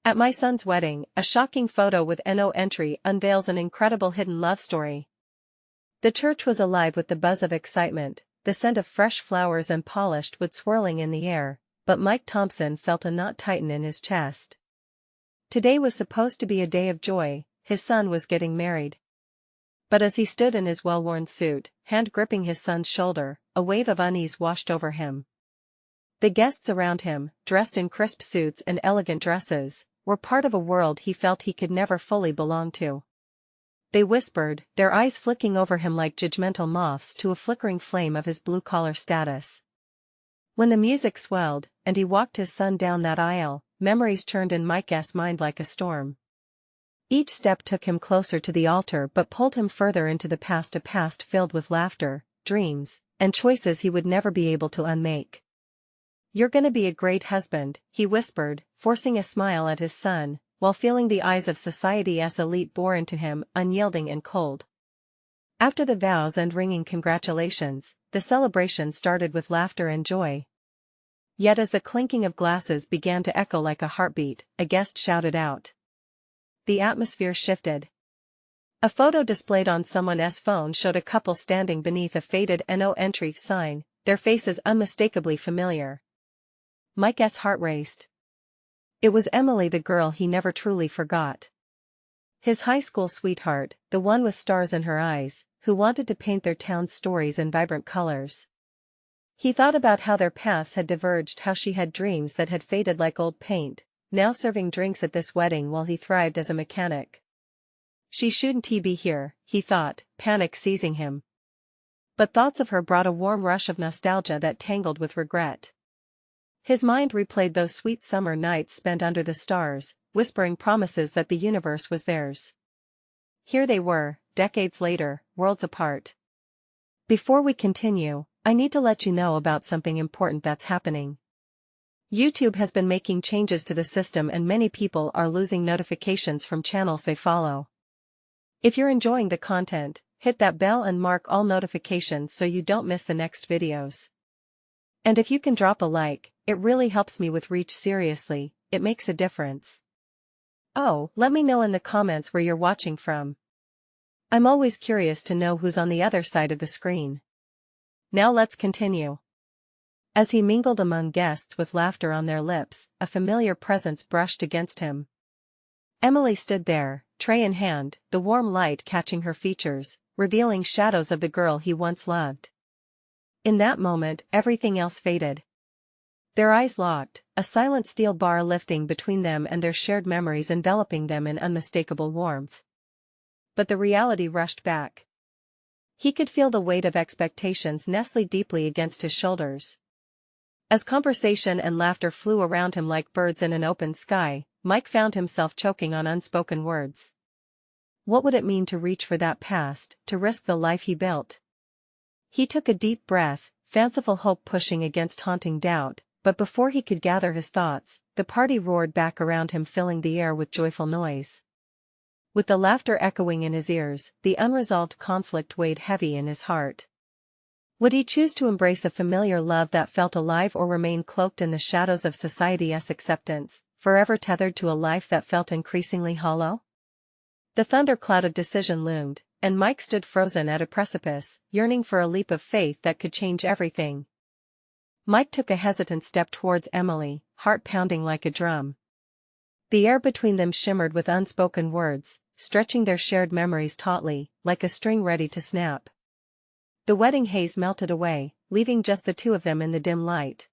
At my son's wedding, a shocking photo with NO entry unveils an incredible hidden love story. The church was alive with the buzz of excitement, the scent of fresh flowers and polished wood swirling in the air, but Mike Thompson felt a knot tighten in his chest. Today was supposed to be a day of joy, his son was getting married. But as he stood in his well-worn suit, hand gripping his son's shoulder, a wave of unease washed over him. The guests around him, dressed in crisp suits and elegant dresses, were part of a world he felt he could never fully belong to. They whispered, their eyes flicking over him like judgmental moths to a flickering flame of his blue-collar status. When the music swelled, and he walked his son down that aisle, memories churned in Mike's mind like a storm. Each step took him closer to the altar but pulled him further into the past, a past filled with laughter, dreams, and choices he would never be able to unmake. "You're gonna be a great husband," he whispered, forcing a smile at his son, while feeling the eyes of society's elite bore into him, unyielding and cold. After the vows and ringing congratulations, the celebration started with laughter and joy. Yet as the clinking of glasses began to echo like a heartbeat, a guest shouted out. The atmosphere shifted. A photo displayed on someone's phone showed a couple standing beneath a faded NO entry sign, their faces unmistakably familiar. Mike's heart raced. It was Emily, the girl he never truly forgot. His high school sweetheart, the one with stars in her eyes, who wanted to paint their town's stories in vibrant colors. He thought about how their paths had diverged, how she had dreams that had faded like old paint, now serving drinks at this wedding while he thrived as a mechanic. She shouldn't be here, he thought, panic seizing him. But thoughts of her brought a warm rush of nostalgia that tangled with regret. His mind replayed those sweet summer nights spent under the stars, whispering promises that the universe was theirs. Here they were, decades later, worlds apart. Before we continue, I need to let you know about something important that's happening. YouTube has been making changes to the system and many people are losing notifications from channels they follow. If you're enjoying the content, hit that bell and mark all notifications so you don't miss the next videos. And if you can drop a like, it really helps me with reach. Seriously, it makes a difference. Oh, let me know in the comments where you're watching from. I'm always curious to know who's on the other side of the screen. Now let's continue. As he mingled among guests with laughter on their lips, a familiar presence brushed against him. Emily stood there, tray in hand, the warm light catching her features, revealing shadows of the girl he once loved. In that moment, everything else faded. Their eyes locked, a silent steel bar lifting between them and their shared memories enveloping them in unmistakable warmth. But the reality rushed back. He could feel the weight of expectations nestling deeply against his shoulders. As conversation and laughter flew around him like birds in an open sky, Mike found himself choking on unspoken words. What would it mean to reach for that past, to risk the life he built? He took a deep breath, fanciful hope pushing against haunting doubt, but before he could gather his thoughts, the party roared back around him, filling the air with joyful noise. With the laughter echoing in his ears, the unresolved conflict weighed heavy in his heart. Would he choose to embrace a familiar love that felt alive or remain cloaked in the shadows of society's acceptance, forever tethered to a life that felt increasingly hollow? The thundercloud of decision loomed, and Mike stood frozen at a precipice, yearning for a leap of faith that could change everything. Mike took a hesitant step towards Emily, heart pounding like a drum. The air between them shimmered with unspoken words, stretching their shared memories tautly, like a string ready to snap. The wedding haze melted away, leaving just the two of them in the dim light.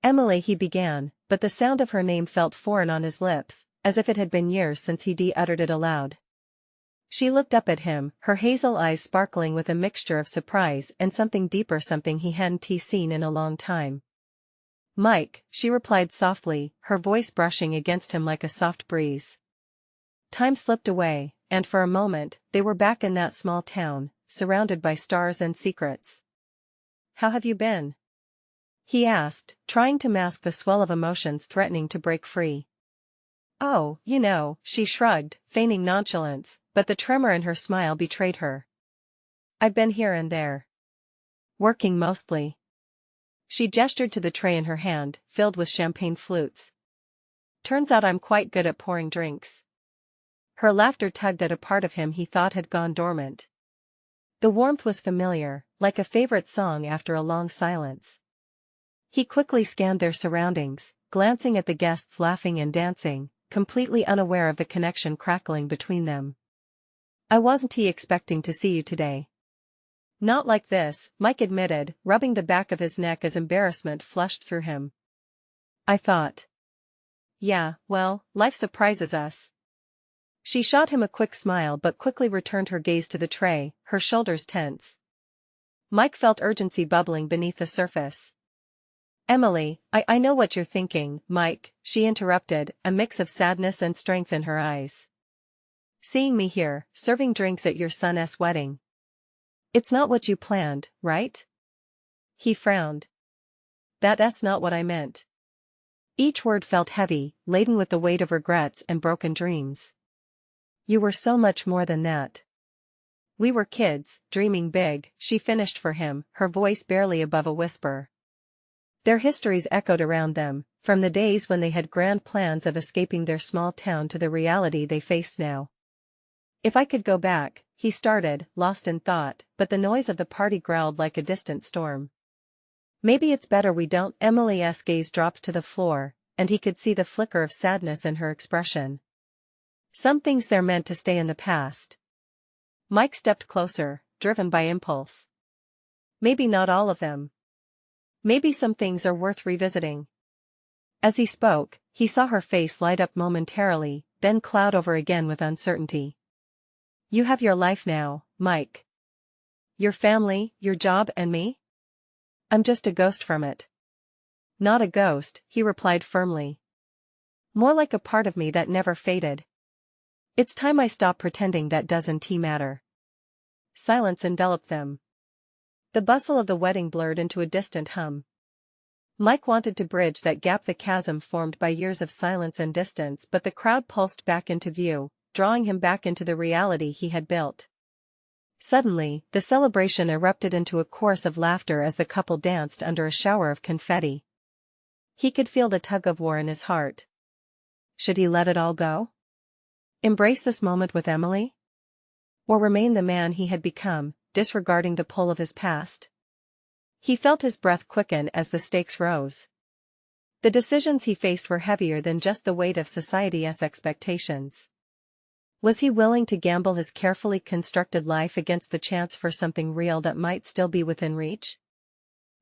Emily, he began, but the sound of her name felt foreign on his lips, as if it had been years since he'd uttered it aloud. She looked up at him, her hazel eyes sparkling with a mixture of surprise and something deeper, something he hadn't seen in a long time. Mike, she replied softly, her voice brushing against him like a soft breeze. Time slipped away, and for a moment, they were back in that small town, surrounded by stars and secrets. How have you been? He asked, trying to mask the swell of emotions threatening to break free. Oh, she shrugged, feigning nonchalance, but the tremor in her smile betrayed her. I've been here and there. Working mostly. She gestured to the tray in her hand, filled with champagne flutes. Turns out I'm quite good at pouring drinks. Her laughter tugged at a part of him he thought had gone dormant. The warmth was familiar, like a favorite song after a long silence. He quickly scanned their surroundings, glancing at the guests laughing and dancing, completely unaware of the connection crackling between them. I wasn't expecting to see you today. Not like this, Mike admitted, rubbing the back of his neck as embarrassment flushed through him. I thought. Yeah, well, life surprises us. She shot him a quick smile but quickly returned her gaze to the tray, her shoulders tense. Mike felt urgency bubbling beneath the surface. Emily, I know what you're thinking, Mike, she interrupted, a mix of sadness and strength in her eyes. Seeing me here, serving drinks at your son's wedding. It's not what you planned, right? He frowned. That's not what I meant. Each word felt heavy, laden with the weight of regrets and broken dreams. You were so much more than that. We were kids, dreaming big, she finished for him, her voice barely above a whisper. Their histories echoed around them, from the days when they had grand plans of escaping their small town to the reality they faced now. If I could go back, he started, lost in thought, but the noise of the party growled like a distant storm. Maybe it's better we don't. Emily's gaze dropped to the floor, and he could see the flicker of sadness in her expression. Some things they're meant to stay in the past. Mike stepped closer, driven by impulse. Maybe not all of them. Maybe some things are worth revisiting. As he spoke, he saw her face light up momentarily, then cloud over again with uncertainty. You have your life now, Mike. Your family, your job and me? I'm just a ghost from it. Not a ghost, he replied firmly. More like a part of me that never faded. It's time I stop pretending that doesn't matter. Silence enveloped them. The bustle of the wedding blurred into a distant hum. Mike wanted to bridge that gap, the chasm formed by years of silence and distance, but the crowd pulsed back into view, drawing him back into the reality he had built. Suddenly, the celebration erupted into a chorus of laughter as the couple danced under a shower of confetti. He could feel the tug-of-war in his heart. Should he let it all go? Embrace this moment with Emily? Or remain the man he had become, disregarding the pull of his past? He felt his breath quicken as the stakes rose. The decisions he faced were heavier than just the weight of society's expectations. Was he willing to gamble his carefully constructed life against the chance for something real that might still be within reach?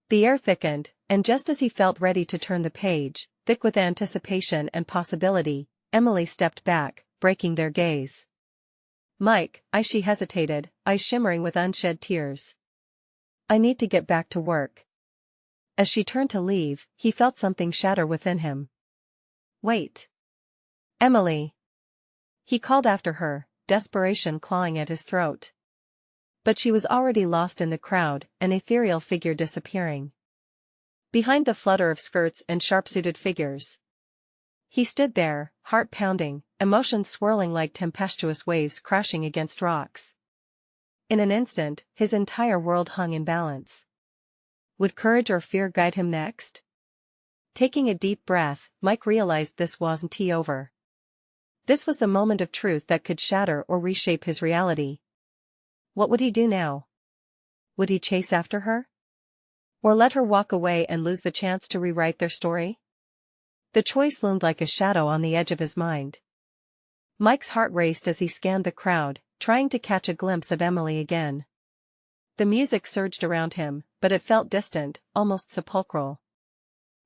The air thickened, and just as he felt ready to turn the page, thick with anticipation and possibility, Emily stepped back, breaking their gaze. Mike, she hesitated, eyes shimmering with unshed tears. I need to get back to work. As she turned to leave, he felt something shatter within him. Wait. Emily. He called after her, desperation clawing at his throat. But she was already lost in the crowd, an ethereal figure disappearing behind the flutter of skirts and sharp-suited figures. He stood there, heart pounding, emotions swirling like tempestuous waves crashing against rocks. In an instant, his entire world hung in balance. Would courage or fear guide him next? Taking a deep breath, Mike realized this wasn't over. This was the moment of truth that could shatter or reshape his reality. What would he do now? Would he chase after her? Or let her walk away and lose the chance to rewrite their story? The choice loomed like a shadow on the edge of his mind. Mike's heart raced as he scanned the crowd, trying to catch a glimpse of Emily again. The music surged around him, but it felt distant, almost sepulchral.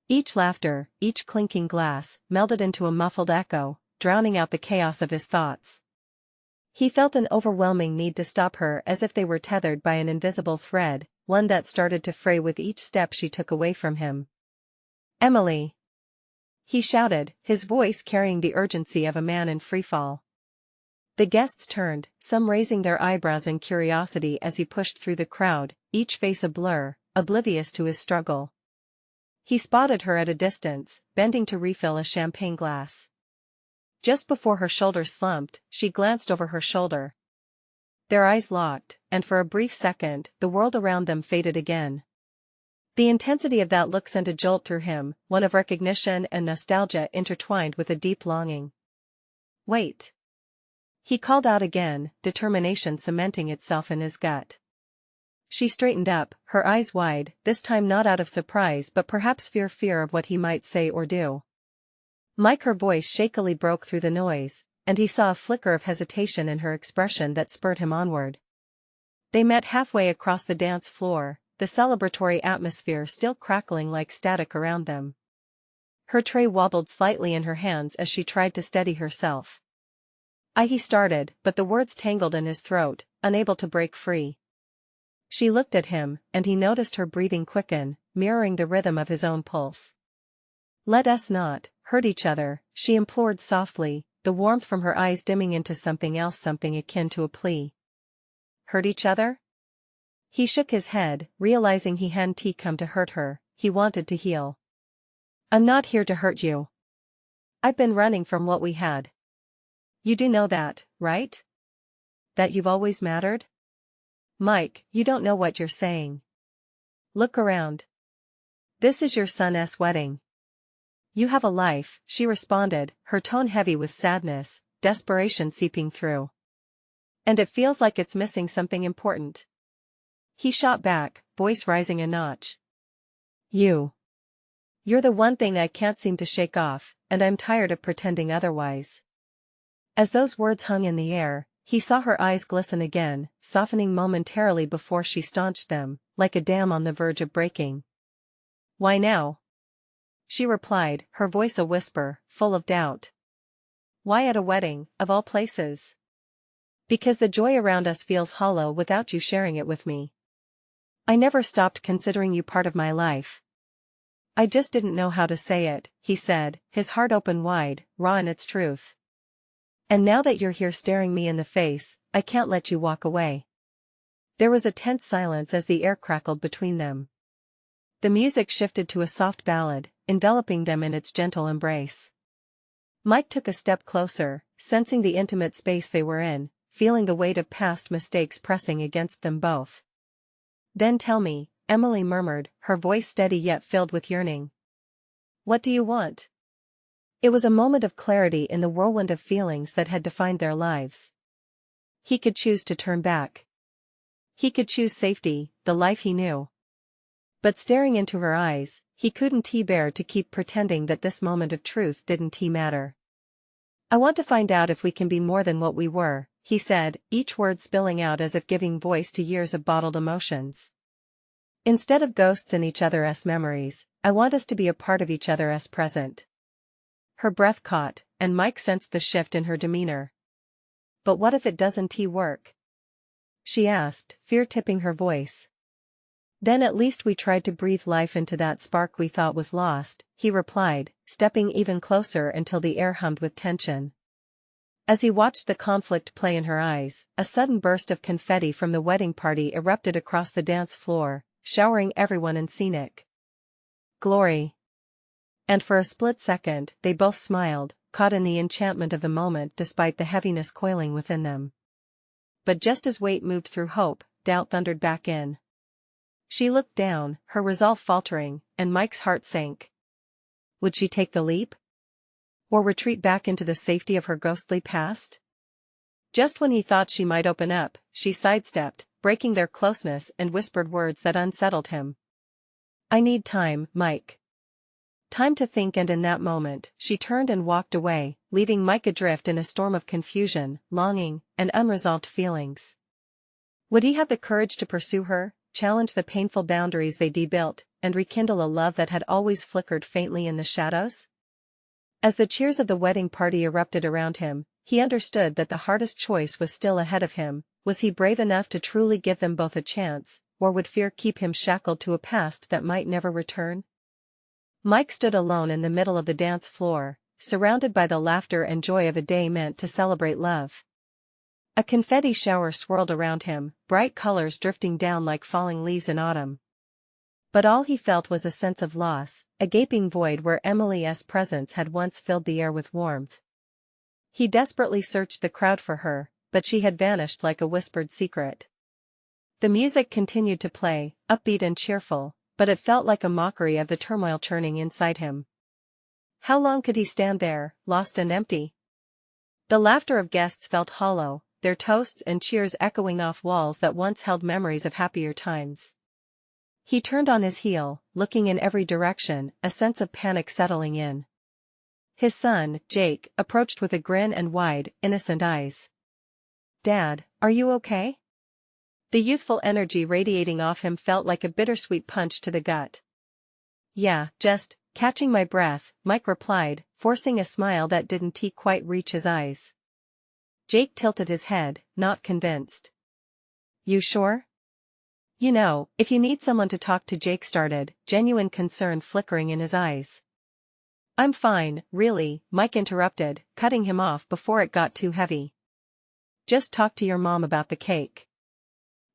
Each laughter, each clinking glass, melded into a muffled echo, drowning out the chaos of his thoughts. He felt an overwhelming need to stop her, as if they were tethered by an invisible thread, one that started to fray with each step she took away from him. Emily! He shouted, his voice carrying the urgency of a man in freefall. The guests turned, some raising their eyebrows in curiosity as he pushed through the crowd, each face a blur, oblivious to his struggle. He spotted her at a distance, bending to refill a champagne glass. Just before her shoulders slumped, she glanced over her shoulder. Their eyes locked, and for a brief second, the world around them faded again. The intensity of that look sent a jolt through him, one of recognition and nostalgia intertwined with a deep longing. "Wait." He called out again, determination cementing itself in his gut. She straightened up, her eyes wide, this time not out of surprise but perhaps fear of what he might say or do. "Mike," her voice shakily broke through the noise, and he saw a flicker of hesitation in her expression that spurred him onward. They met halfway across the dance floor, the celebratory atmosphere still crackling like static around them. Her tray wobbled slightly in her hands as she tried to steady herself. He started, but the words tangled in his throat, unable to break free. She looked at him, and he noticed her breathing quicken, mirroring the rhythm of his own pulse. "Let us not hurt each other," she implored softly, the warmth from her eyes dimming into something else, something akin to a plea. "Hurt each other?" He shook his head, realizing he hadn't come to hurt her, he wanted to heal. "I'm not here to hurt you. I've been running from what we had. You do know that, right? That you've always mattered?" "Mike, you don't know what you're saying. Look around. This is your son's wedding. You have a life," she responded, her tone heavy with sadness, desperation seeping through. "And it feels like it's missing something important." He shot back, voice rising a notch. You're the one thing I can't seem to shake off, and I'm tired of pretending otherwise." As those words hung in the air, he saw her eyes glisten again, softening momentarily before she staunched them, like a dam on the verge of breaking. "Why now?" she replied, her voice a whisper, full of doubt. "Why at a wedding, of all places?" "Because the joy around us feels hollow without you sharing it with me. I never stopped considering you part of my life." "I just didn't know how to say it," he said, his heart open wide, raw in its truth. "And now that you're here staring me in the face, I can't let you walk away." There was a tense silence as the air crackled between them. The music shifted to a soft ballad, enveloping them in its gentle embrace. Mike took a step closer, sensing the intimate space they were in, feeling the weight of past mistakes pressing against them both. "Then tell me," Emily murmured, her voice steady yet filled with yearning. "What do you want?" It was a moment of clarity in the whirlwind of feelings that had defined their lives. He could choose to turn back. He could choose safety, the life he knew. But staring into her eyes, he couldn't bear to keep pretending that this moment of truth didn't matter. "I want to find out if we can be more than what we were," he said, each word spilling out as if giving voice to years of bottled emotions. "Instead of ghosts in each other's memories, I want us to be a part of each other's present." Her breath caught, and Mike sensed the shift in her demeanor. "But what if it doesn't work?" she asked, fear tipping her voice. "Then at least we tried to breathe life into that spark we thought was lost," he replied, stepping even closer until the air hummed with tension. As he watched the conflict play in her eyes, a sudden burst of confetti from the wedding party erupted across the dance floor, showering everyone in scenic glory. And for a split second, they both smiled, caught in the enchantment of the moment despite the heaviness coiling within them. But just as weight moved through hope, doubt thundered back in. She looked down, her resolve faltering, and Mike's heart sank. Would she take the leap? Or retreat back into the safety of her ghostly past? Just when he thought she might open up, she sidestepped, breaking their closeness and whispered words that unsettled him. "I need time, Mike. Time to think," and in that moment, she turned and walked away, leaving Mike adrift in a storm of confusion, longing, and unresolved feelings. Would he have the courage to pursue her, challenge the painful boundaries they built, and rekindle a love that had always flickered faintly in the shadows? As the cheers of the wedding party erupted around him, he understood that the hardest choice was still ahead of him. Was he brave enough to truly give them both a chance, or would fear keep him shackled to a past that might never return? Mike stood alone in the middle of the dance floor, surrounded by the laughter and joy of a day meant to celebrate love. A confetti shower swirled around him, bright colors drifting down like falling leaves in autumn. But all he felt was a sense of loss, a gaping void where Emily's presence had once filled the air with warmth. He desperately searched the crowd for her, but she had vanished like a whispered secret. The music continued to play, upbeat and cheerful, but it felt like a mockery of the turmoil churning inside him. How long could he stand there, lost and empty? The laughter of guests felt hollow, their toasts and cheers echoing off walls that once held memories of happier times. He turned on his heel, looking in every direction, a sense of panic settling in. His son, Jake, approached with a grin and wide, innocent eyes. "Dad, are you okay?" The youthful energy radiating off him felt like a bittersweet punch to the gut. "Yeah, just catching my breath," Mike replied, forcing a smile that didn't quite reach his eyes. Jake tilted his head, not convinced. "You sure?" "You know, if you need someone to talk to," Jake started, genuine concern flickering in his eyes. "I'm fine, really," Mike interrupted, cutting him off before it got too heavy. "Just talk to your mom about the cake.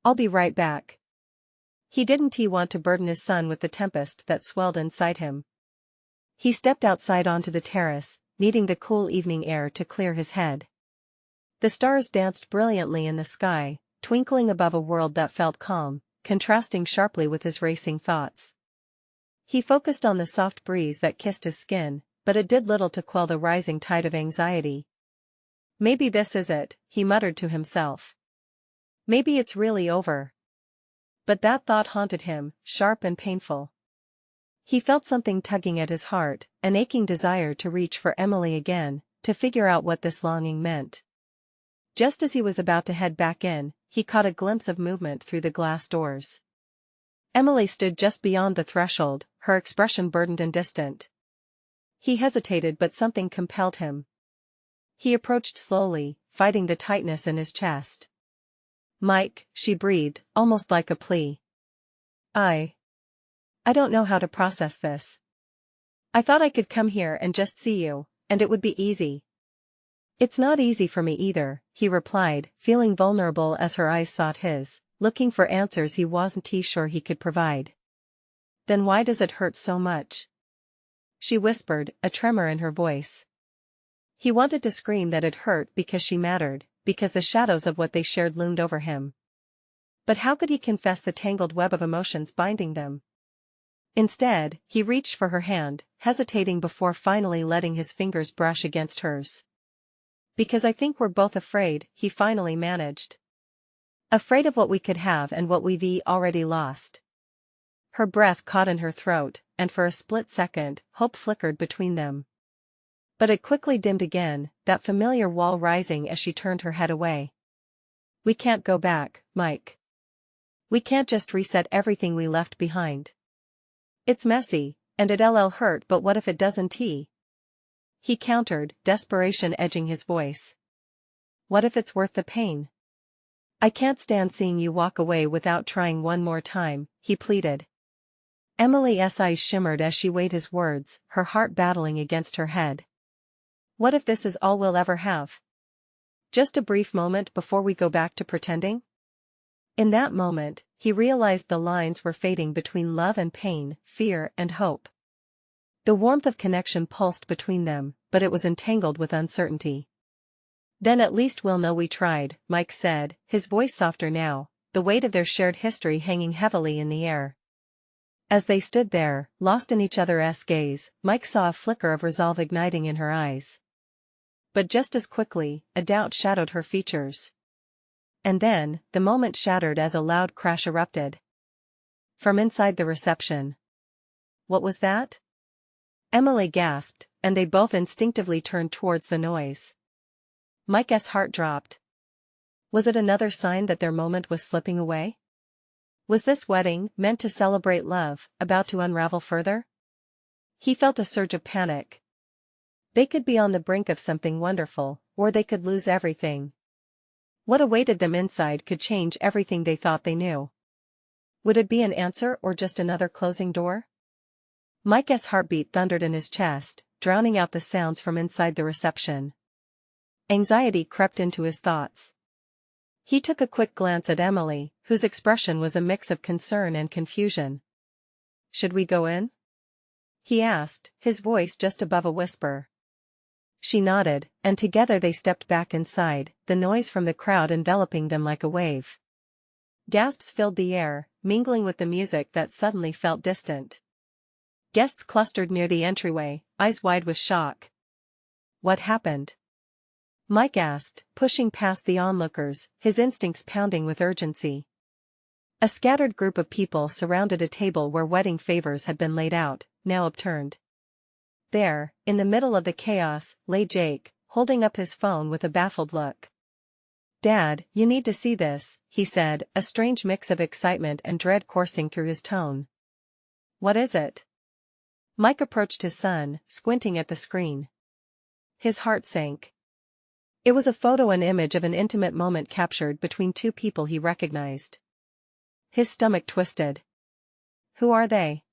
I'll be right back." He didn't want to burden his son with the tempest that swelled inside him. He stepped outside onto the terrace, needing the cool evening air to clear his head. The stars danced brilliantly in the sky, twinkling above a world that felt calm, contrasting sharply with his racing thoughts. He focused on the soft breeze that kissed his skin, but it did little to quell the rising tide of anxiety. "Maybe this is it," he muttered to himself. "Maybe it's really over." But that thought haunted him, sharp and painful. He felt something tugging at his heart, an aching desire to reach for Emily again, to figure out what this longing meant. Just as he was about to head back in, he caught a glimpse of movement through the glass doors. Emily stood just beyond the threshold, her expression burdened and distant. He hesitated, but something compelled him. He approached slowly, fighting the tightness in his chest. "Mike," she breathed, almost like a plea. I don't know how to process this. I thought I could come here and just see you, and it would be easy." "It's not easy for me either," he replied, feeling vulnerable as her eyes sought his, looking for answers he wasn't sure he could provide. "Then why does it hurt so much?" she whispered, a tremor in her voice. He wanted to scream that it hurt because she mattered, because the shadows of what they shared loomed over him. But how could he confess the tangled web of emotions binding them? Instead, he reached for her hand, hesitating before finally letting his fingers brush against hers. "Because I think we're both afraid," he finally managed. "Afraid of what we could have and what we've already lost." Her breath caught in her throat, and for a split second, hope flickered between them. But it quickly dimmed again, that familiar wall rising as she turned her head away. "We can't go back, Mike. We can't just reset everything we left behind. It's messy, and it'll hurt, but what if it doesn't?" He countered, desperation edging his voice. "What if it's worth the pain? I can't stand seeing you walk away without trying one more time," he pleaded. Emily's eyes shimmered as she weighed his words, her heart battling against her head. "What if this is all we'll ever have? Just a brief moment before we go back to pretending?" In that moment, he realized the lines were fading between love and pain, fear and hope. The warmth of connection pulsed between them, but it was entangled with uncertainty. "Then at least we'll know we tried," Mike said, his voice softer now, the weight of their shared history hanging heavily in the air. As they stood there, lost in each other's gaze, Mike saw a flicker of resolve igniting in her eyes. But just as quickly, a doubt shadowed her features. And then, the moment shattered as a loud crash erupted from inside the reception. "What was that?" Emily gasped, and they both instinctively turned towards the noise. Mike's heart dropped. Was it another sign that their moment was slipping away? Was this wedding, meant to celebrate love, about to unravel further? He felt a surge of panic. They could be on the brink of something wonderful, or they could lose everything. What awaited them inside could change everything they thought they knew. Would it be an answer or just another closing door? Mike's heartbeat thundered in his chest, drowning out the sounds from inside the reception. Anxiety crept into his thoughts. He took a quick glance at Emily, whose expression was a mix of concern and confusion. "Should we go in?" he asked, his voice just above a whisper. She nodded, and together they stepped back inside, the noise from the crowd enveloping them like a wave. Gasps filled the air, mingling with the music that suddenly felt distant. Guests clustered near the entryway, eyes wide with shock. "What happened?" Mike asked, pushing past the onlookers, his instincts pounding with urgency. A scattered group of people surrounded a table where wedding favors had been laid out, now upturned. There, in the middle of the chaos, lay Jake, holding up his phone with a baffled look. "Dad, you need to see this," he said, a strange mix of excitement and dread coursing through his tone. "What is it?" Mike approached his son, squinting at the screen. His heart sank. It was a photo and image of an intimate moment captured between two people he recognized. His stomach twisted. "Who are they?"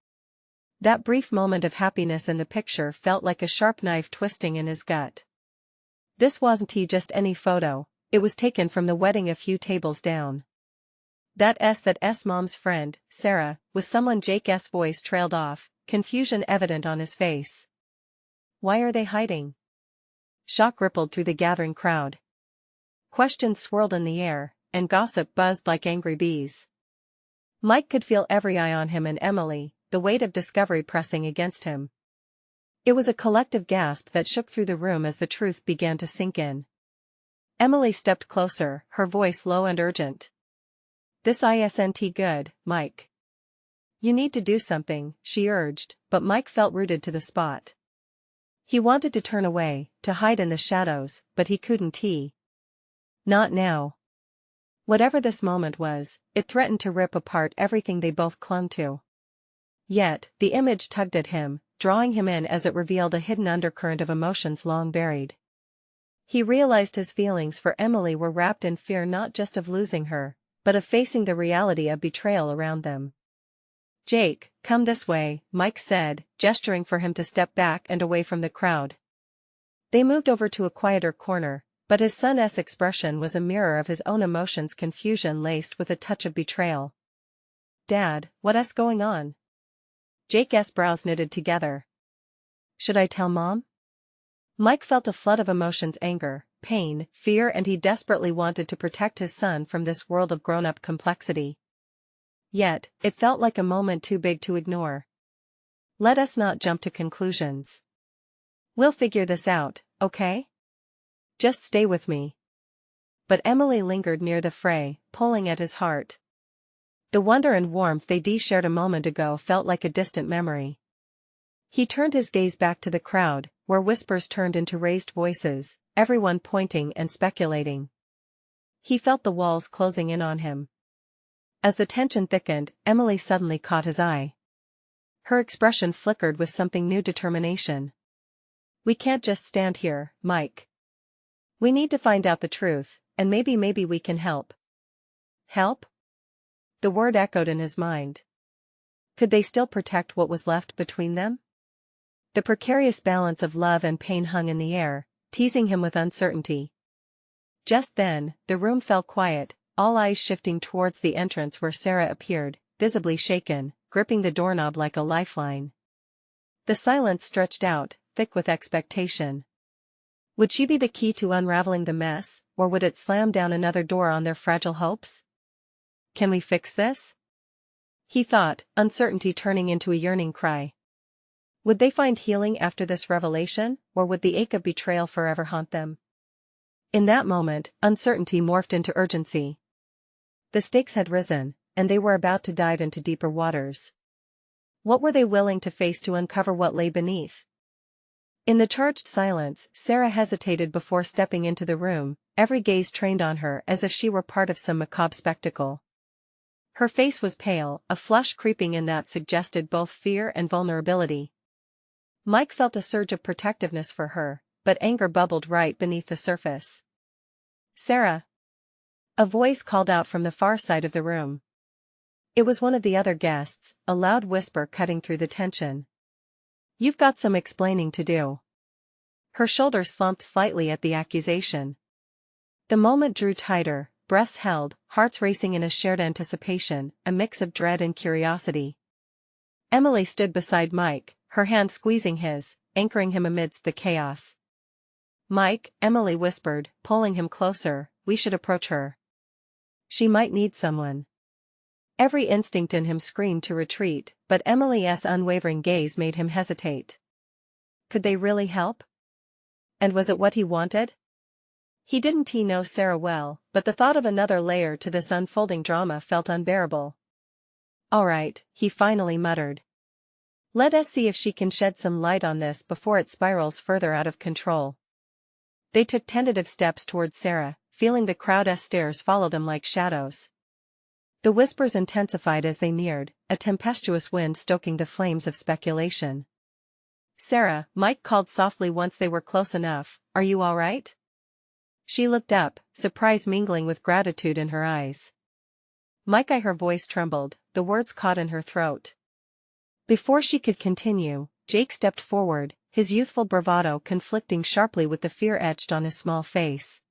That brief moment of happiness in the picture felt like a sharp knife twisting in his gut. This wasn't just any photo, it was taken from the wedding a few tables down. That's Mom's friend, Sarah, with someone. Jake's voice trailed off, confusion evident on his face. "Why are they hiding?" Shock rippled through the gathering crowd. Questions swirled in the air, and gossip buzzed like angry bees. Mike could feel every eye on him and Emily, the weight of discovery pressing against him. It was a collective gasp that shook through the room as the truth began to sink in. Emily stepped closer, her voice low and urgent. "This isn't good, Mike. You need to do something," she urged, but Mike felt rooted to the spot. He wanted to turn away, to hide in the shadows, but he couldn't. Not now. Whatever this moment was, it threatened to rip apart everything they both clung to. Yet, the image tugged at him, drawing him in as it revealed a hidden undercurrent of emotions long buried. He realized his feelings for Emily were wrapped in fear not just of losing her, but of facing the reality of betrayal around them. "Jake, come this way," Mike said, gesturing for him to step back and away from the crowd. They moved over to a quieter corner, but his son's expression was a mirror of his own emotions, confusion laced with a touch of betrayal. "Dad, what's going on?" Jake's brows knitted together. "Should I tell Mom?" Mike felt a flood of emotions: anger, pain, fear, and he desperately wanted to protect his son from this world of grown-up complexity. Yet, it felt like a moment too big to ignore. "Let us not jump to conclusions. We'll figure this out, okay? Just stay with me." But Emily lingered near the fray, pulling at his heart. The wonder and warmth they shared a moment ago felt like a distant memory. He turned his gaze back to the crowd, where whispers turned into raised voices, everyone pointing and speculating. He felt the walls closing in on him. As the tension thickened, Emily suddenly caught his eye. Her expression flickered with something new: determination. "We can't just stand here, Mike. We need to find out the truth, and maybe we can help." Help? The word echoed in his mind. Could they still protect what was left between them? The precarious balance of love and pain hung in the air, teasing him with uncertainty. Just then, the room fell quiet, all eyes shifting towards the entrance where Sarah appeared, visibly shaken, gripping the doorknob like a lifeline. The silence stretched out, thick with expectation. Would she be the key to unraveling the mess, or would it slam down another door on their fragile hopes? "Can we fix this?" he thought, uncertainty turning into a yearning cry. Would they find healing after this revelation, or would the ache of betrayal forever haunt them? In that moment, uncertainty morphed into urgency. The stakes had risen, and they were about to dive into deeper waters. What were they willing to face to uncover what lay beneath? In the charged silence, Sarah hesitated before stepping into the room, every gaze trained on her as if she were part of some macabre spectacle. Her face was pale, a flush creeping in that suggested both fear and vulnerability. Mike felt a surge of protectiveness for her, but anger bubbled right beneath the surface. "Sarah!" A voice called out from the far side of the room. It was one of the other guests, a loud whisper cutting through the tension. "You've got some explaining to do." Her shoulders slumped slightly at the accusation. The moment drew tighter, breaths held, hearts racing in a shared anticipation, a mix of dread and curiosity. Emily stood beside Mike, her hand squeezing his, anchoring him amidst the chaos. "Mike," Emily whispered, pulling him closer, "we should approach her. She might need someone." Every instinct in him screamed to retreat, but Emily's unwavering gaze made him hesitate. Could they really help? And was it what he wanted? He didn't know Sarah well, but the thought of another layer to this unfolding drama felt unbearable. "All right," he finally muttered. "Let us see if she can shed some light on this before it spirals further out of control." They took tentative steps towards Sarah, feeling the crowd's stares follow them like shadows. The whispers intensified as they neared, a tempestuous wind stoking the flames of speculation. "Sarah," Mike called softly once they were close enough, "are you all right?" She looked up, surprise mingling with gratitude in her eyes. "Mike," her voice trembled, the words caught in her throat. Before she could continue, Jake stepped forward, his youthful bravado conflicting sharply with the fear etched on his small face.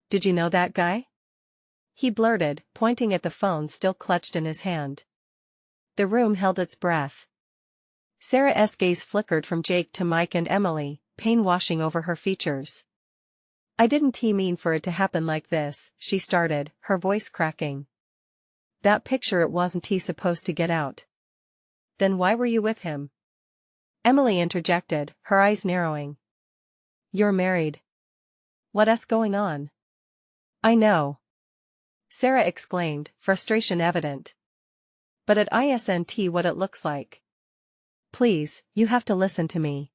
"Did you know that guy?" he blurted, pointing at the phone still clutched in his hand. The room held its breath. Sarah's gaze flickered from Jake to Mike and Emily, pain washing over her features. "I didn't mean for it to happen like this," she started, her voice cracking. "That picture, it wasn't supposed to get out." "Then why were you with him?" Emily interjected, her eyes narrowing. "You're married." "What's going on?" "I know," Sarah exclaimed, frustration evident. "But it isn't what it looks like. Please, you have to listen to me."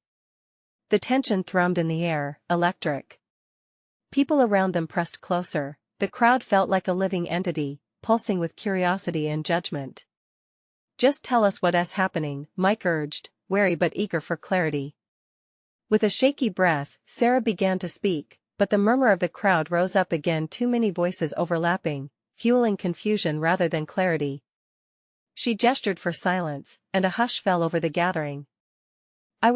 The tension thrummed in the air, electric. People around them pressed closer, the crowd felt like a living entity, pulsing with curiosity and judgment. "Just tell us what's happening," Mike urged, wary but eager for clarity. With a shaky breath, Sarah began to speak, but the murmur of the crowd rose up again, too many voices overlapping, fueling confusion rather than clarity. She gestured for silence, and a hush fell over the gathering.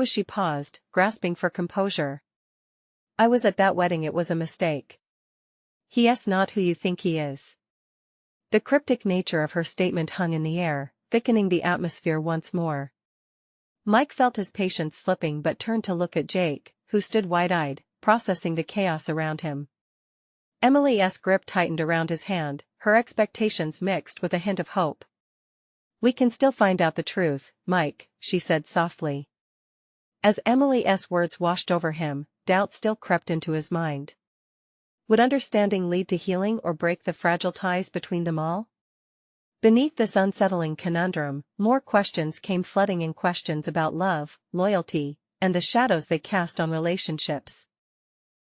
She paused, grasping for composure. "I was at that wedding. It was a mistake. He's not who you think he is." The cryptic nature of her statement hung in the air, thickening the atmosphere once more. Mike felt his patience slipping but turned to look at Jake, who stood wide-eyed, processing the chaos around him. Emily's grip tightened around his hand, her expectations mixed with a hint of hope. "We can still find out the truth, Mike," she said softly. As Emily's words washed over him, doubt still crept into his mind. Would understanding lead to healing or break the fragile ties between them all? Beneath this unsettling conundrum, more questions came flooding in, questions about love, loyalty, and the shadows they cast on relationships.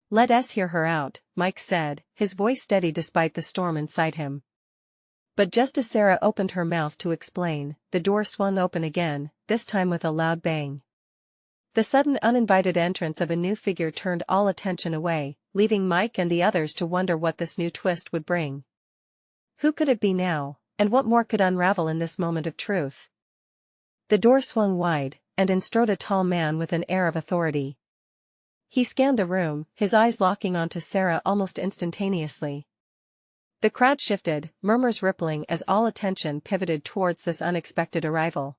"Let us hear her out," Mike said, his voice steady despite the storm inside him. But just as Sarah opened her mouth to explain, the door swung open again, this time with a loud bang. The sudden uninvited entrance of a new figure turned all attention away, leaving Mike and the others to wonder what this new twist would bring. Who could it be now, and what more could unravel in this moment of truth? The door swung wide, and in strode a tall man with an air of authority. He scanned the room, his eyes locking onto Sarah almost instantaneously. The crowd shifted, murmurs rippling as all attention pivoted towards this unexpected arrival.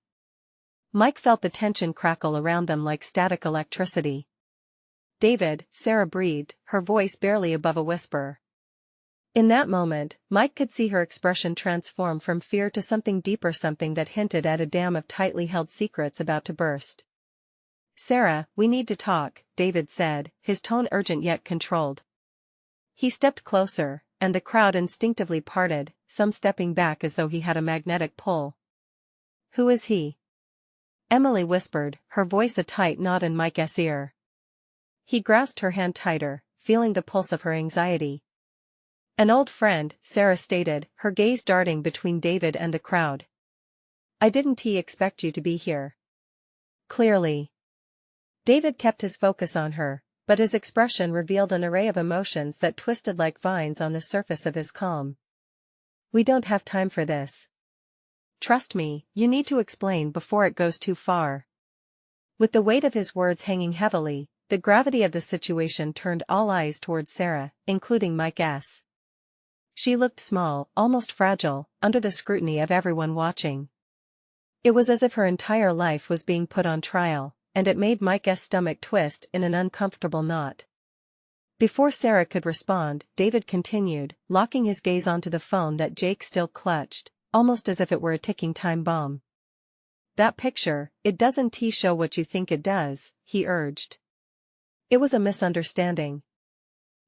Mike felt the tension crackle around them like static electricity. "David," Sarah breathed, her voice barely above a whisper. In that moment, Mike could see her expression transform from fear to something deeper, something that hinted at a dam of tightly held secrets about to burst. "Sarah, we need to talk," David said, his tone urgent yet controlled. He stepped closer, and the crowd instinctively parted, some stepping back as though he had a magnetic pull. "Who is he?" Emily whispered, her voice a tight knot in Mike's ear. He grasped her hand tighter, feeling the pulse of her anxiety. "An old friend," Sarah stated, her gaze darting between David and the crowd. "I didn't expect you to be here." "Clearly." David kept his focus on her, but his expression revealed an array of emotions that twisted like vines on the surface of his calm. "We don't have time for this. Trust me, you need to explain before it goes too far." With the weight of his words hanging heavily, the gravity of the situation turned all eyes towards Sarah, including Mike's. She looked small, almost fragile, under the scrutiny of everyone watching. It was as if her entire life was being put on trial, and it made Mike's stomach twist in an uncomfortable knot. Before Sarah could respond, David continued, locking his gaze onto the phone that Jake still clutched. almost as if it were a ticking time bomb. That picture, it doesn't show what you think it does, he urged. It was a misunderstanding.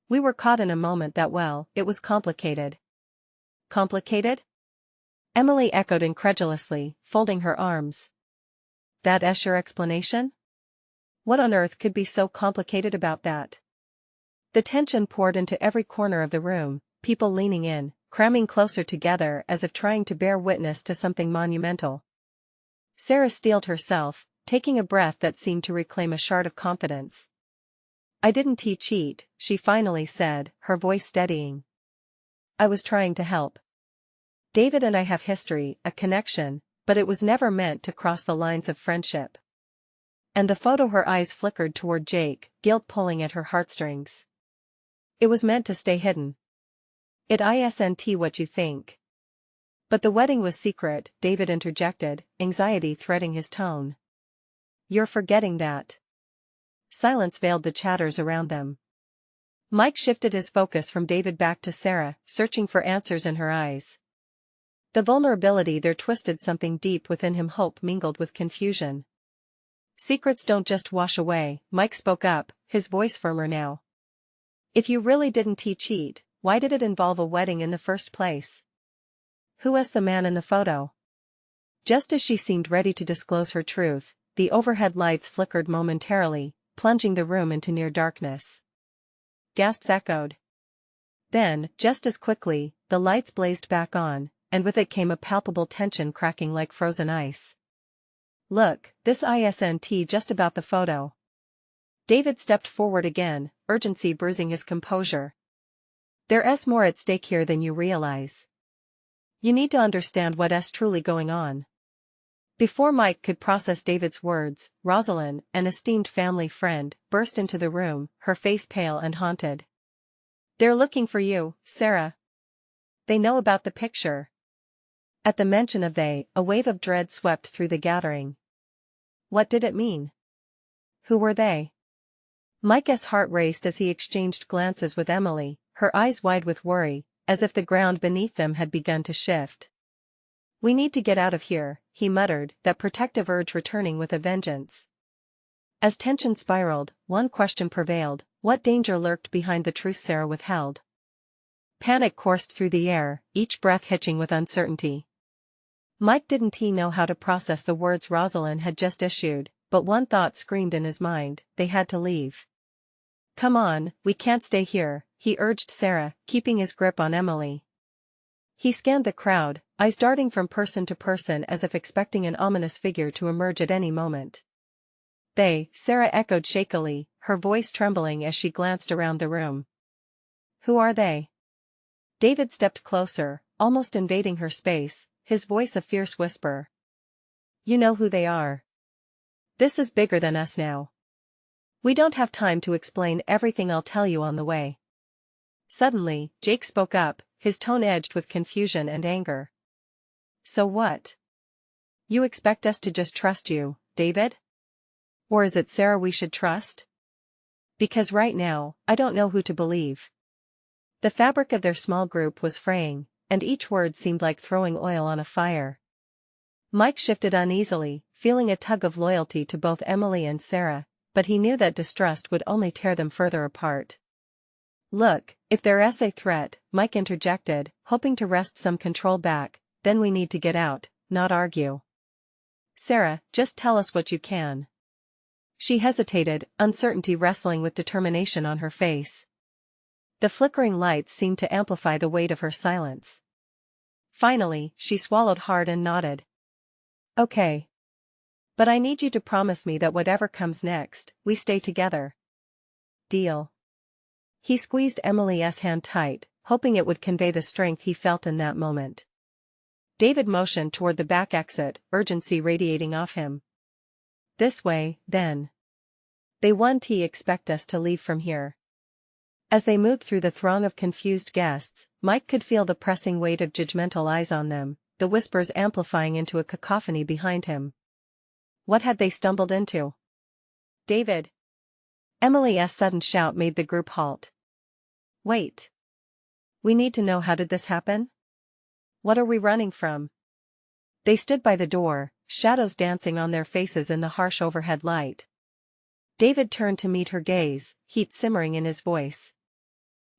We were caught in a moment that, well, it was complicated. Complicated? Emily echoed incredulously, folding her arms. That's your explanation? What on earth could be so complicated about that? The tension poured into every corner of the room, people leaning in, cramming closer together as if trying to bear witness to something monumental. Sarah steeled herself, taking a breath that seemed to reclaim a shard of confidence. I didn't cheat, she finally said, her voice steadying. I was trying to help. David and I have history, a connection, but it was never meant to cross the lines of friendship. And the photo, her eyes flickered toward Jake, guilt pulling at her heartstrings. It was meant to stay hidden. It isn't what you think. But the wedding was secret, David interjected, anxiety threading his tone. You're forgetting that. Silence veiled the chatters around them. Mike shifted his focus from David back to Sarah, searching for answers in her eyes. The vulnerability there twisted something deep within him, hope mingled with confusion. Secrets don't just wash away, Mike spoke up, his voice firmer now. If you really didn't cheat, why did it involve a wedding in the first place? Who was the man in the photo? Just as she seemed ready to disclose her truth, the overhead lights flickered momentarily, plunging the room into near darkness. Gasps echoed. Then, just as quickly, the lights blazed back on, and with it came a palpable tension cracking like frozen ice. Look, this isn't just about the photo. David stepped forward again, urgency bruising his composure. There's more at stake here than you realize. You need to understand what's truly going on. Before Mike could process David's words, Rosalind, an esteemed family friend, burst into the room, her face pale and haunted. They're looking for you, Sarah. They know about the picture. At the mention of they, a wave of dread swept through the gathering. What did it mean? Who were they? Mike's heart raced as he exchanged glances with Emily, her eyes wide with worry, as if the ground beneath them had begun to shift. We need to get out of here, he muttered, that protective urge returning with a vengeance. As tension spiraled, one question prevailed: what danger lurked behind the truth Sarah withheld? Panic coursed through the air, each breath hitching with uncertainty. Mike didn't know how to process the words Rosalind had just issued, but one thought screamed in his mind: they had to leave. Come on, we can't stay here, he urged Sarah, keeping his grip on Emily. He scanned the crowd, eyes darting from person to person as if expecting an ominous figure to emerge at any moment. They, Sarah echoed shakily, her voice trembling as she glanced around the room. Who are they? David stepped closer, almost invading her space, his voice a fierce whisper. You know who they are. This is bigger than us now. We don't have time to explain everything, I'll tell you on the way. Suddenly, Jake spoke up, his tone edged with confusion and anger. So what? You expect us to just trust you, David? Or is it Sarah we should trust? Because right now, I don't know who to believe. The fabric of their small group was fraying, and each word seemed like throwing oil on a fire. Mike shifted uneasily, feeling a tug of loyalty to both Emily and Sarah, but he knew that distrust would only tear them further apart. Look, if there's a threat, Mike interjected, hoping to wrest some control back, then we need to get out, not argue. Sarah, just tell us what you can. She hesitated, uncertainty wrestling with determination on her face. The flickering lights seemed to amplify the weight of her silence. Finally, she swallowed hard and nodded. Okay. But I need you to promise me that whatever comes next, we stay together. Deal. He squeezed Emily's hand tight, hoping it would convey the strength he felt in that moment. David motioned toward the back exit, urgency radiating off him. This way, then. They won't expect us to leave from here. As they moved through the throng of confused guests, Mike could feel the pressing weight of judgmental eyes on them, the whispers amplifying into a cacophony behind him. What had they stumbled into? David! Emily's sudden shout made the group halt. Wait. We need to know, how did this happen? What are we running from? They stood by the door, shadows dancing on their faces in the harsh overhead light. David turned to meet her gaze, heat simmering in his voice.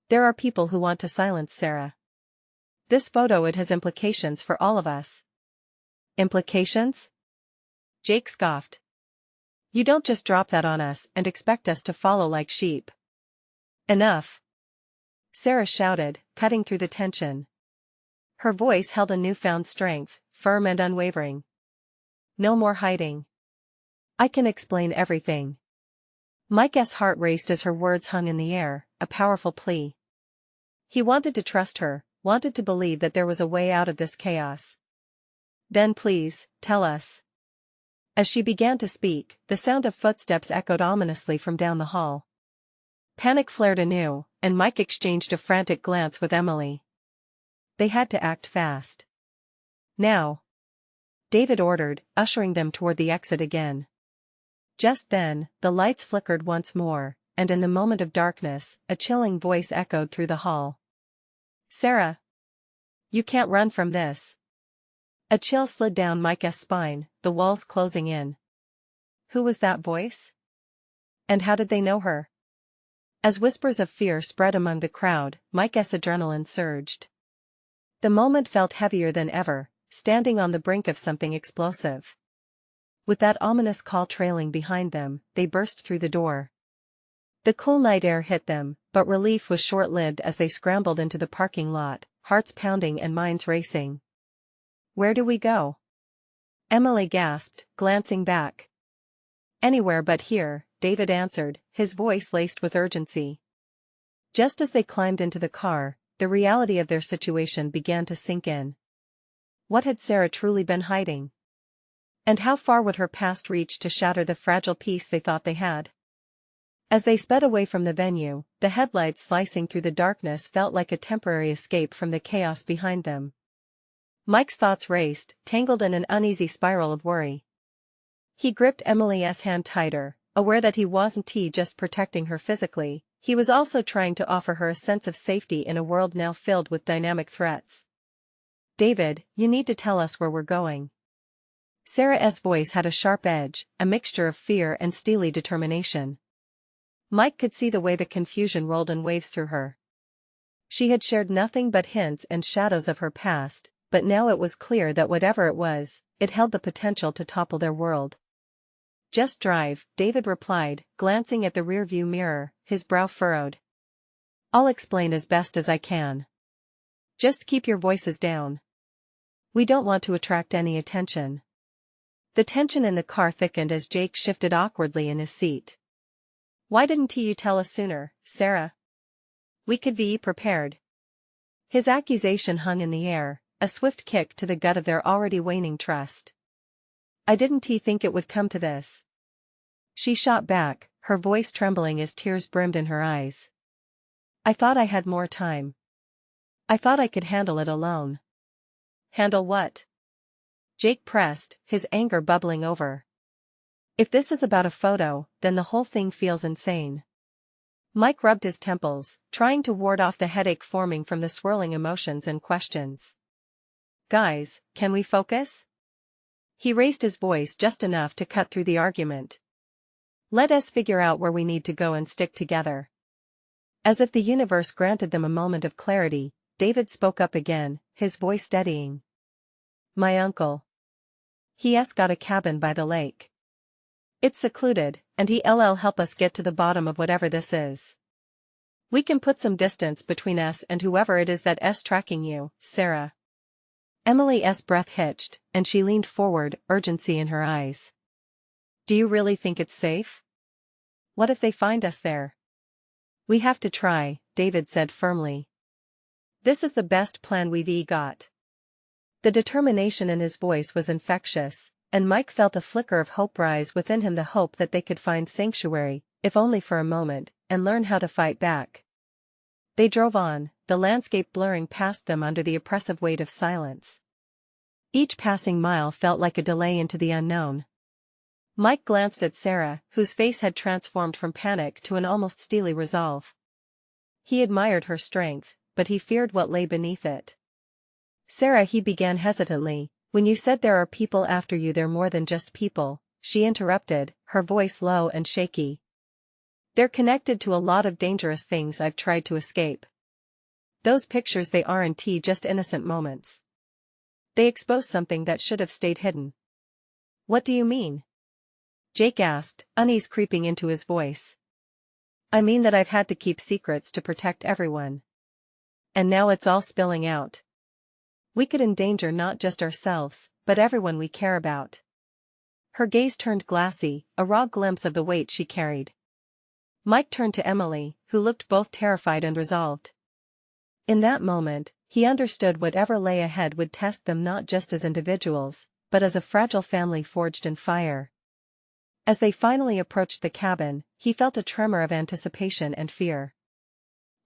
There are people who want to silence Sarah. This photo, it has implications for all of us. Implications? Jake scoffed. You don't just drop that on us and expect us to follow like sheep. Enough. Sarah shouted, cutting through the tension. Her voice held a newfound strength, firm and unwavering. No more hiding. I can explain everything. Mike's heart raced as her words hung in the air, a powerful plea. He wanted to trust her, wanted to believe that there was a way out of this chaos. Then please, tell us. As she began to speak, the sound of footsteps echoed ominously from down the hall. Panic flared anew, and Mike exchanged a frantic glance with Emily. They had to act fast. Now. David ordered, ushering them toward the exit again. Just then, the lights flickered once more, and in the moment of darkness, a chilling voice echoed through the hall. Sarah! You can't run from this. A chill slid down Mike's spine, the walls closing in. Who was that voice? And how did they know her? As whispers of fear spread among the crowd, Mike's adrenaline surged. The moment felt heavier than ever, standing on the brink of something explosive. With that ominous call trailing behind them, they burst through the door. The cool night air hit them, but relief was short-lived as they scrambled into the parking lot, hearts pounding and minds racing. Where do we go? Emily gasped, glancing back. Anywhere but here, David answered, his voice laced with urgency. Just as they climbed into the car, the reality of their situation began to sink in. What had Sarah truly been hiding? And how far would her past reach to shatter the fragile peace they thought they had? As they sped away from the venue, the headlights slicing through the darkness felt like a temporary escape from the chaos behind them. Mike's thoughts raced, tangled in an uneasy spiral of worry. He gripped Emily's hand tighter, aware that he wasn't just protecting her physically, he was also trying to offer her a sense of safety in a world now filled with dynamic threats. David, you need to tell us where we're going. Sarah's voice had a sharp edge, a mixture of fear and steely determination. Mike could see the way the confusion rolled in waves through her. She had shared nothing but hints and shadows of her past, but now it was clear that whatever it was, it held the potential to topple their world. Just drive, David replied, glancing at the rearview mirror, his brow furrowed. I'll explain as best as I can. Just keep your voices down. We don't want to attract any attention. The tension in the car thickened as Jake shifted awkwardly in his seat. Why didn't you tell us sooner, Sarah? We could be prepared. His accusation hung in the air, a swift kick to the gut of their already waning trust. I didn't think it would come to this. She shot back, her voice trembling as tears brimmed in her eyes. I thought I had more time. I thought I could handle it alone. Handle what? Jake pressed, his anger bubbling over. If this is about a photo, then the whole thing feels insane. Mike rubbed his temples, trying to ward off the headache forming from the swirling emotions and questions. Guys, can we focus? He raised his voice just enough to cut through the argument. Let us figure out where we need to go and stick together. As if the universe granted them a moment of clarity, David spoke up again, his voice steadying. My uncle. He's got a cabin by the lake. It's secluded, and he'll help us get to the bottom of whatever this is. We can put some distance between us and whoever it is that's tracking you, Sarah. Emily's breath hitched, and she leaned forward, urgency in her eyes. Do you really think it's safe? What if they find us there? We have to try, David said firmly. This is the best plan we've got. The determination in his voice was infectious, and Mike felt a flicker of hope rise within him, the hope that they could find sanctuary, if only for a moment, and learn how to fight back. They drove on, the landscape blurring past them under the oppressive weight of silence. Each passing mile felt like a delay into the unknown. Mike glanced at Sarah, whose face had transformed from panic to an almost steely resolve. He admired her strength, but he feared what lay beneath it. Sarah, he began hesitantly, When you said there are people after you, they're more than just people, she interrupted, her voice low and shaky. They're connected to a lot of dangerous things I've tried to escape. Those pictures, they aren't just innocent moments. They expose something that should have stayed hidden. What do you mean? Jake asked, unease creeping into his voice. I mean that I've had to keep secrets to protect everyone. And now it's all spilling out. We could endanger not just ourselves, but everyone we care about. Her gaze turned glassy, a raw glimpse of the weight she carried. Mike turned to Emily, who looked both terrified and resolved. In that moment, he understood whatever lay ahead would test them not just as individuals, but as a fragile family forged in fire. As they finally approached the cabin, he felt a tremor of anticipation and fear.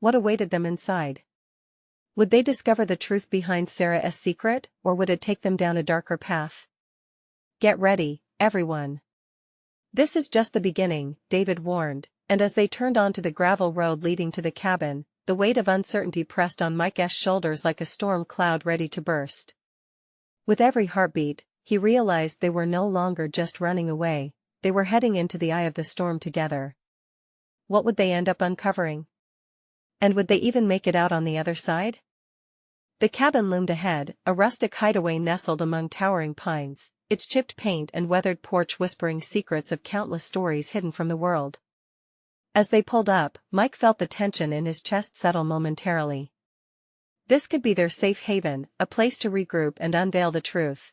What awaited them inside? Would they discover the truth behind Sarah's secret, or would it take them down a darker path? Get ready, everyone. This is just the beginning, David warned, and as they turned onto the gravel road leading to the cabin, the weight of uncertainty pressed on Mike's shoulders like a storm cloud ready to burst. With every heartbeat, he realized they were no longer just running away, they were heading into the eye of the storm together. What would they end up uncovering? And would they even make it out on the other side? The cabin loomed ahead, a rustic hideaway nestled among towering pines, its chipped paint and weathered porch whispering secrets of countless stories hidden from the world. As they pulled up, Mike felt the tension in his chest settle momentarily. This could be their safe haven, a place to regroup and unveil the truth.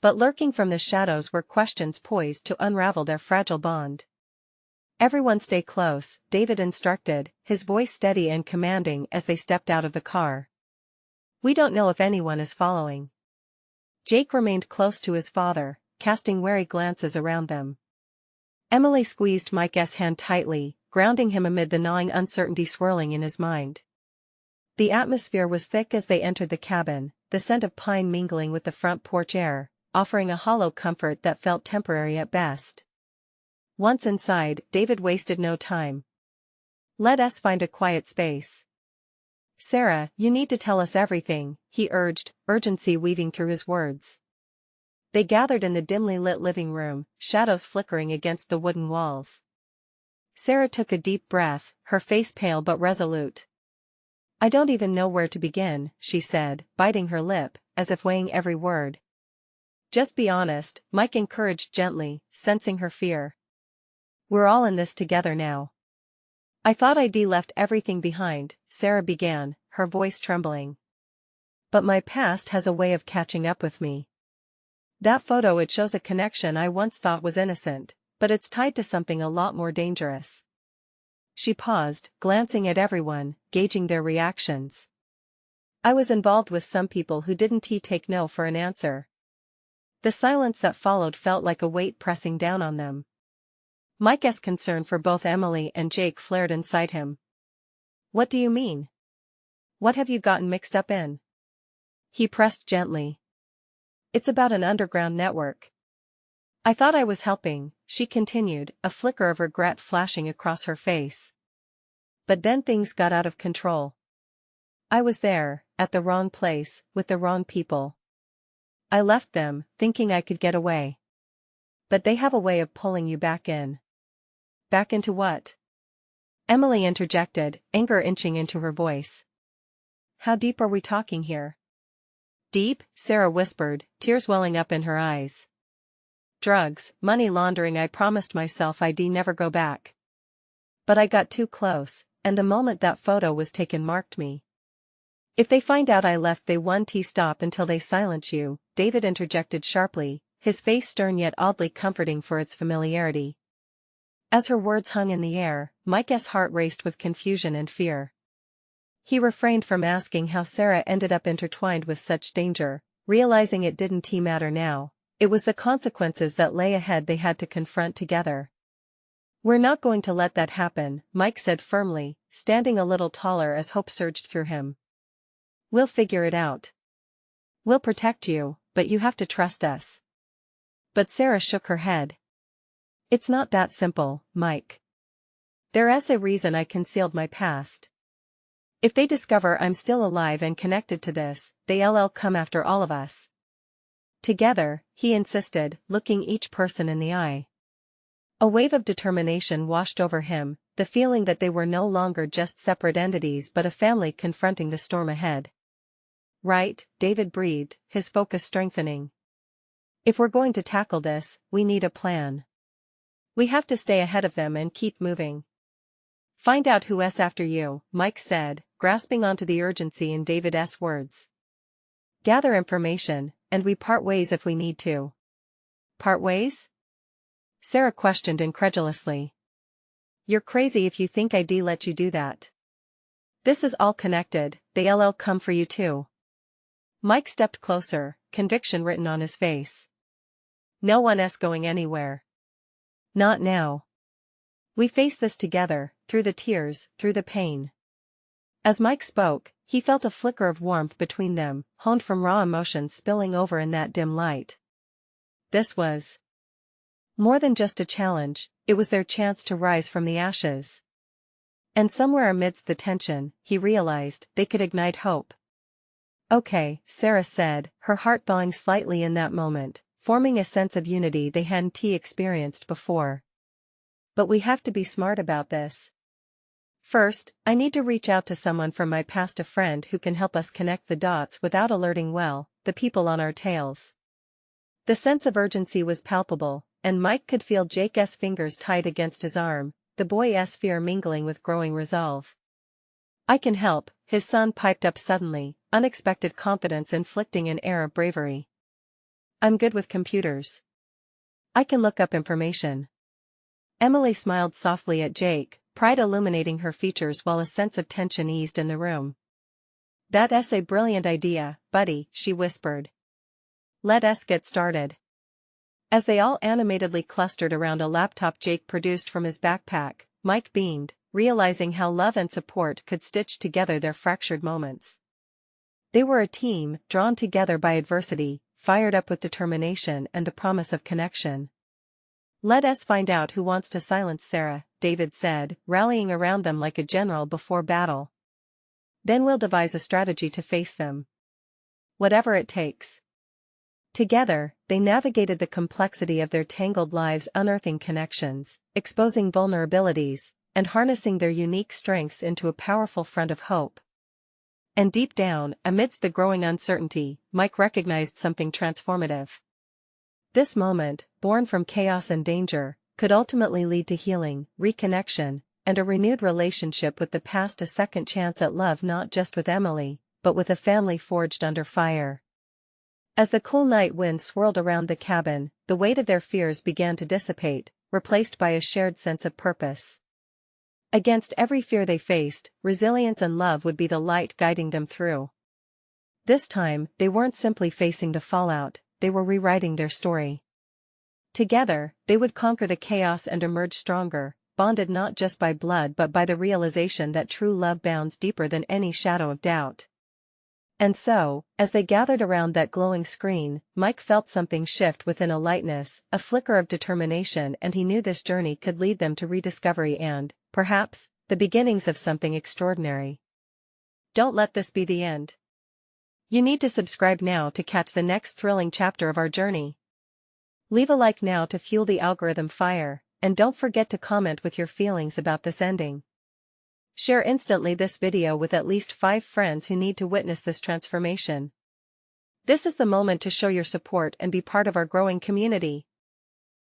But lurking from the shadows were questions poised to unravel their fragile bond. Everyone stay close, David instructed, his voice steady and commanding as they stepped out of the car. We don't know if anyone is following. Jake remained close to his father, casting wary glances around them. Emily squeezed Mike's hand tightly, grounding him amid the gnawing uncertainty swirling in his mind. The atmosphere was thick as they entered the cabin, the scent of pine mingling with the front porch air, offering a hollow comfort that felt temporary at best. Once inside, David wasted no time. Let us find a quiet space. Sarah, you need to tell us everything, he urged, urgency weaving through his words. They gathered in the dimly lit living room, shadows flickering against the wooden walls. Sarah took a deep breath, her face pale but resolute. I don't even know where to begin, she said, biting her lip, as if weighing every word. Just be honest, Mike encouraged gently, sensing her fear. We're all in this together now. I thought I'd left everything behind, Sarah began, her voice trembling. But my past has a way of catching up with me. That photo, it shows a connection I once thought was innocent, but it's tied to something a lot more dangerous. She paused, glancing at everyone, gauging their reactions. I was involved with some people who didn't take no for an answer. The silence that followed felt like a weight pressing down on them. Mike's concern for both Emily and Jake flared inside him. What do you mean? What have you gotten mixed up in? He pressed gently. It's about an underground network. I thought I was helping, she continued, a flicker of regret flashing across her face. But then things got out of control. I was there, at the wrong place, with the wrong people. I left them, thinking I could get away. But they have a way of pulling you back in. Back into what? Emily interjected, anger inching into her voice. How deep are we talking here? Deep, Sarah whispered, tears welling up in her eyes. Drugs, money laundering. I promised myself I'd never go back. But I got too close, and the moment that photo was taken marked me. If they find out I left, they won't stop until they silence you, David interjected sharply, his face stern yet oddly comforting for its familiarity. As her words hung in the air, Mike's heart raced with confusion and fear. He refrained from asking how Sarah ended up intertwined with such danger, realizing it didn't matter now. It was the consequences that lay ahead they had to confront together. We're not going to let that happen, Mike said firmly, standing a little taller as hope surged through him. We'll figure it out. We'll protect you, but you have to trust us. But Sarah shook her head. It's not that simple, Mike. There's a reason I concealed my past. If they discover I'm still alive and connected to this, they'll come after all of us. Together, he insisted, looking each person in the eye. A wave of determination washed over him, the feeling that they were no longer just separate entities but a family confronting the storm ahead. Right, David breathed, his focus strengthening. If we're going to tackle this, we need a plan. We have to stay ahead of them and keep moving. Find out who's after you, Mike said, grasping onto the urgency in David's words. Gather information, and we part ways if we need to. Part ways? Sarah questioned incredulously. You're crazy if you think I'd let you do that. This is all connected, they'll come for you too. Mike stepped closer, conviction written on his face. No one's going anywhere. Not now. We face this together, through the tears, through the pain. As Mike spoke, he felt a flicker of warmth between them, honed from raw emotions spilling over in that dim light. This was more than just a challenge, it was their chance to rise from the ashes. And somewhere amidst the tension, he realized, they could ignite hope. Okay, Sarah said, her heart thawing slightly in that moment, forming a sense of unity they hadn't experienced before. But we have to be smart about this. First, I need to reach out to someone from my past, a friend who can help us connect the dots without alerting the people on our tails. The sense of urgency was palpable, and Mike could feel Jake's fingers tight against his arm, the boy's fear mingling with growing resolve. I can help, his son piped up suddenly, unexpected confidence inflicting an air of bravery. I'm good with computers. I can look up information. Emily smiled softly at Jake, pride illuminating her features while a sense of tension eased in the room. That's a brilliant idea, buddy, she whispered. Let us get started. As they all animatedly clustered around a laptop Jake produced from his backpack, Mike beamed, realizing how love and support could stitch together their fractured moments. They were a team, drawn together by adversity, fired up with determination and the promise of connection. Let us find out who wants to silence Sarah, David said, rallying around them like a general before battle. Then we'll devise a strategy to face them. Whatever it takes. Together, they navigated the complexity of their tangled lives, unearthing connections, exposing vulnerabilities, and harnessing their unique strengths into a powerful front of hope. And deep down, amidst the growing uncertainty, Mike recognized something transformative. This moment, born from chaos and danger, could ultimately lead to healing, reconnection, and a renewed relationship with the past, a second chance at love not just with Emily, but with a family forged under fire. As the cool night wind swirled around the cabin, the weight of their fears began to dissipate, replaced by a shared sense of purpose. Against every fear they faced, resilience and love would be the light guiding them through. This time, they weren't simply facing the fallout, they were rewriting their story. Together, they would conquer the chaos and emerge stronger, bonded not just by blood but by the realization that true love bounds deeper than any shadow of doubt. And so, as they gathered around that glowing screen, Mike felt something shift within, a lightness, a flicker of determination, and he knew this journey could lead them to rediscovery and, perhaps, the beginnings of something extraordinary. Don't let this be the end. You need to subscribe now to catch the next thrilling chapter of our journey. Leave a like now to fuel the algorithm fire, and don't forget to comment with your feelings about this ending. Share instantly this video with at least 5 friends who need to witness this transformation. This is the moment to show your support and be part of our growing community.